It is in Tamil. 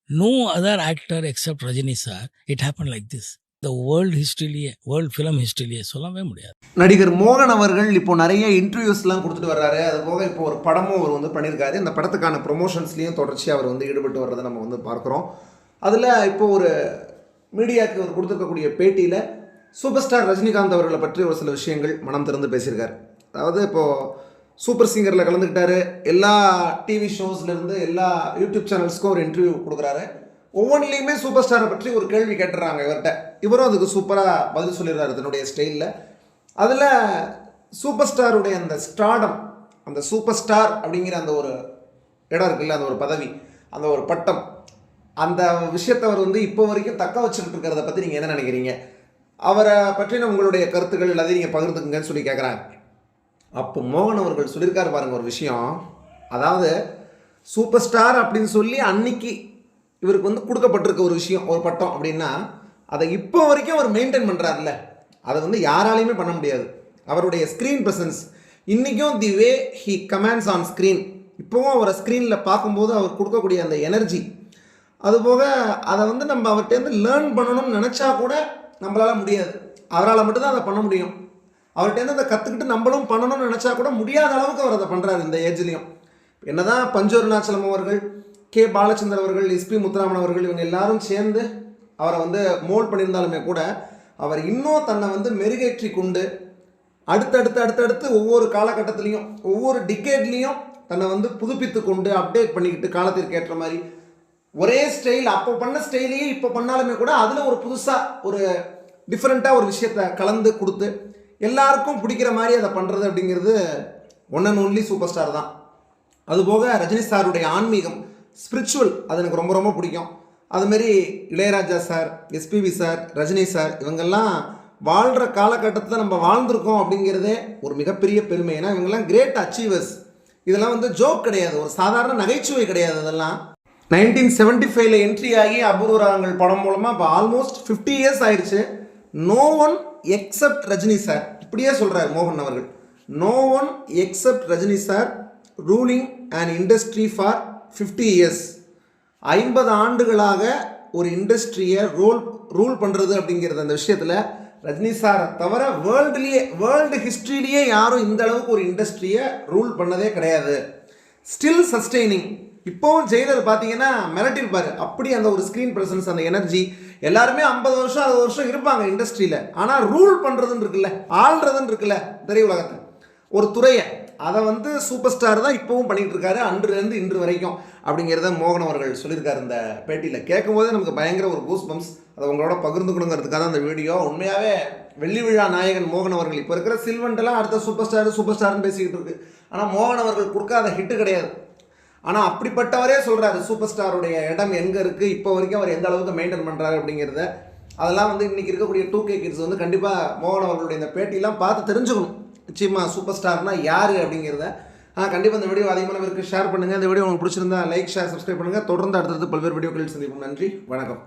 No other actor except Rajini sir, it happened like this. The world film history சொல்லவே முடியாது. நடிகர் மோகன் அவர்கள் இப்போ நிறைய இன்டர்வியூஸ்லாம் கொடுத்துட்டு வர்றாரு. அது போக இப்போ ஒரு படமும் அவர் வந்து பண்ணியிருக்காரு. இந்த படத்துக்கான ப்ரொமோஷன்ஸ்லேயும் தொடர்ச்சியாக அவர் வந்து ஈடுபட்டு வர்றதை நம்ம வந்து பார்க்குறோம். அதில் இப்போ ஒரு மீடியாவுக்கு அவர் கொடுத்துருக்கக்கூடிய பேட்டியில் சூப்பர் ஸ்டார் ரஜினிகாந்த் அவர்களை பற்றி ஒரு சில விஷயங்கள் மனம் திறந்து பேசியிருக்கார். அதாவது இப்போது சூப்பர் சிங்கரில் கலந்துக்கிட்டாரு, எல்லா டிவி ஷோஸ்லேருந்து எல்லா யூடியூப் சேனல்ஸ்க்கும் ஒரு இன்டர்வியூ கொடுக்குறாரு. ஒவ்வொன்றிலையுமே சூப்பர் ஸ்டாரை பற்றி ஒரு கேள்வி கேட்டுறாங்க இவர்கிட்ட. இவரும் அதுக்கு சூப்பராக பதில் சொல்லிடுறாரு தன்னுடைய ஸ்டைலில். அதில் சூப்பர் ஸ்டாருடைய அந்த ஸ்டார்டம், அந்த சூப்பர் ஸ்டார் அப்படிங்கிற அந்த ஒரு இடம் இருக்குல்ல, அந்த ஒரு பதவி, அந்த ஒரு பட்டம், அந்த விஷயத்தை அவர் வந்து இப்போ வரைக்கும் தக்க வச்சுக்கிட்டு இருக்கிறத பற்றி நீங்கள் என்ன நினைக்கிறீங்க? அவரை பற்றின உங்களுடைய கருத்துக்கள் எல்லாத்தையும் நீங்கள் பகிர்ந்துக்குங்கன்னு சொல்லி கேட்குறாங்க. அப்போ மோகன் அவர்கள் சொல்லியிருக்காரு பாருங்கள் ஒரு விஷயம். அதாவது சூப்பர் ஸ்டார் அப்படின்னு சொல்லி அன்னைக்கு இவருக்கு வந்து கொடுக்கப்பட்டிருக்க ஒரு விஷயம், ஒரு பட்டம் அப்படின்னா, அதை இப்போ வரைக்கும் அவர் மெயின்டைன் பண்ணுறாருல்ல, அதை வந்து யாராலையுமே பண்ண முடியாது. அவருடைய ஸ்க்ரீன் ப்ரெசன்ஸ் இன்றைக்கும் the way he commands on screen, இப்போவும் அவரை ஸ்க்ரீனில் பார்க்கும்போது அவர் கொடுக்கக்கூடிய அந்த எனர்ஜி, அதுபோக அதை வந்து நம்ம அவர்கிட்டேருந்து லேர்ன் பண்ணணும்னு நினச்சா கூட நம்மளால் முடியாது. அவரால் மட்டும்தான் அதை பண்ண முடியும். அவர்கிட்டேருந்து அதை கற்றுக்கிட்டு நம்மளும் பண்ணணும்னு நினச்சா கூட முடியாத அளவுக்கு அவர் அதை பண்ணுறாரு இந்த ஏஜ்லேயும். என்னதான் பஞ்சு அருணாச்சலம் அவர்கள், கே பாலச்சந்தர் அவர்கள், எஸ்பி முத்துராமன் அவர்கள், இவங்க எல்லாரும் சேர்ந்து அவரை வந்து மோல்ட் பண்ணியிருந்தாலுமே கூட அவர் இன்னும் தன்னை வந்து மெருகேற்றி கொண்டு அடுத்தடுத்து ஒவ்வொரு காலகட்டத்திலையும் ஒவ்வொரு டிகேட்லேயும் தன்னை வந்து புதுப்பித்து கொண்டு அப்டேட் பண்ணிக்கிட்டு காலத்திற்கு ஏற்ற மாதிரி ஒரே ஸ்டைல், அப்போ பண்ண ஸ்டைலையே இப்போ பண்ணாலுமே கூட அதில் ஒரு புதுசாக ஒரு டிஃப்ரெண்ட்டாக ஒரு விஷயத்தை கலந்து கொடுத்து எல்லாருக்கும் பிடிக்கிற மாதிரி அதை பண்ணுறது அப்படிங்கிறது one and only super star தான். அதுபோக ரஜினி சாருடைய ஆன்மீகம், ஸ்பிரிச்சுவல், அது எனக்கு ரொம்ப ரொம்ப பிடிக்கும். அதுமாரி Ilaiyaraaja sir, SPB sir, Rajini sir, இவங்கெல்லாம் வாழ்கிற காலகட்டத்தில் நம்ம வாழ்ந்திருக்கோம் அப்படிங்கிறதே ஒரு மிகப்பெரிய பெருமை. ஏன்னா இவங்கெல்லாம் கிரேட் அச்சீவர்ஸ். இதெல்லாம் வந்து ஜோக் கிடையாது, ஒரு சாதாரண நகைச்சுவை கிடையாது. அதெல்லாம் 1975 என்ட்ரி ஆகி அபூர்வ ராகங்கள் படம் மூலமாக இப்போ ஆல்மோஸ்ட் 50 இயர்ஸ் ஆயிடுச்சு. No one except Rajini sir, இப்படியே சொல்கிறார் மோகன் அவர்கள். No one except Rajini sir ruling and industry for 50 years. 50 ஆண்டுகளாக ஒரு இண்டஸ்ட்ரியை ரூல் பண்ணுறது அப்படிங்கிறது அந்த விஷயத்தில் ரஜினி சாரை தவிர வேர்ல்டு ஹிஸ்ட்ரியிலேயே யாரும் இந்த அளவுக்கு ஒரு இண்டஸ்ட்ரியை ரூல் பண்ணதே கிடையாது. Still sustaining. இப்போவும் ஜெயிலர் பார்த்தீங்கன்னா மிரட்டிருப்பார், அப்படி அந்த ஒரு ஸ்க்ரீன் ப்ரெசன்ஸ், அந்த எனர்ஜி. எல்லாருமே 50 வருஷம் 60 வருஷம் இருப்பாங்க இண்டஸ்ட்ரியில். ஆனால் ரூல் பண்ணுறதுன்னு இருக்குல்ல, ஆள்றதுன்னு இருக்குல்ல திரையுலகத்தை, ஒரு துறையை, அதை வந்து சூப்பர் ஸ்டார் தான் இப்போவும் பண்ணிகிட்டு இருக்காரு, அன்றுலேருந்து இன்று வரைக்கும் அப்படிங்கிறத மோகன் அவர்கள் சொல்லியிருக்காரு இந்த பேட்டியில். கேட்கும்போதே நமக்கு பயங்கர ஒரு கூஸ் பம்ப்ஸ். அதை உங்களோட பகிர்ந்து கொடுங்கிறதுக்காக தான் அந்த வீடியோ. உண்மையாகவே வெள்ளி விழா நாயகன் மோகன் அவர்கள். இப்போ இருக்கிற சில்வன்ட்டெல்லாம் அடுத்த சூப்பர் ஸ்டார்னு பேசிக்கிட்டு இருக்கு. ஆனால் மோகன் அவர்கள் கொடுக்காத ஹிட்டு கிடையாது. ஆனால் அப்படிப்பட்டவரே சொல்கிறாரு சூப்பர் ஸ்டாருடைய இடம் எங்கே இருக்குது, இப்போ வரைக்கும் அவர் எந்த அளவுக்கு மெயின்டைன் பண்ணுறாரு அப்படிங்கிறத. அதெல்லாம் வந்து இன்றைக்கி இருக்கக்கூடிய 2K கிட்ஸ் வந்து கண்டிப்பாக மோகன் அவர்களுடைய இந்த பேட்டிலாம் பார்த்து தெரிஞ்சுக்கணும். நிச்சயமாக சூப்பர் ஸ்டார்னால் யார் அப்படிங்கிறத. கண்டிப்பாக இந்த வீடியோ அதிகமான பேருக்கு ஷேர் பண்ணுங்கள். இந்த வீடியோ உங்களுக்கு பிடிச்சிருந்தா லைக், ஷேர், சப்ஸ்கிரைப் பண்ணுங்கள். தொடர்ந்து அடுத்தடுத்து பல்வேறு வீடியோக்களில் சந்திப்போம். நன்றி, வணக்கம்.